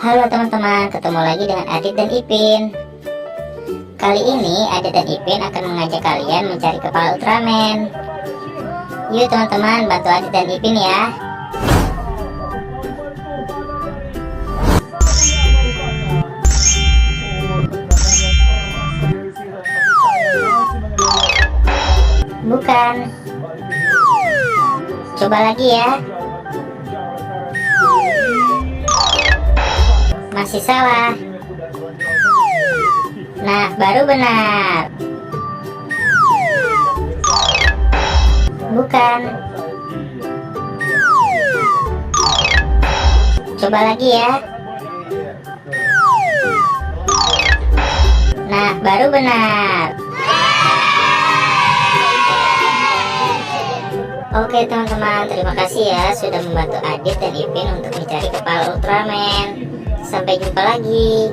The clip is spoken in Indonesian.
Halo teman-teman, ketemu lagi dengan Adit dan Ipin. Kali ini Adit dan Ipin akan mengajak kalian mencari kepala Ultraman. Yuk teman-teman, bantu Adit dan Ipin ya. Bukan. Coba lagi ya. Masih salah. Nah, baru benar. Bukan. Coba lagi ya. Nah, baru benar. Oke teman-teman, terima kasih ya sudah membantu Adit dan Ipin untuk mencari kepala Ultraman. Sampai jumpa lagi.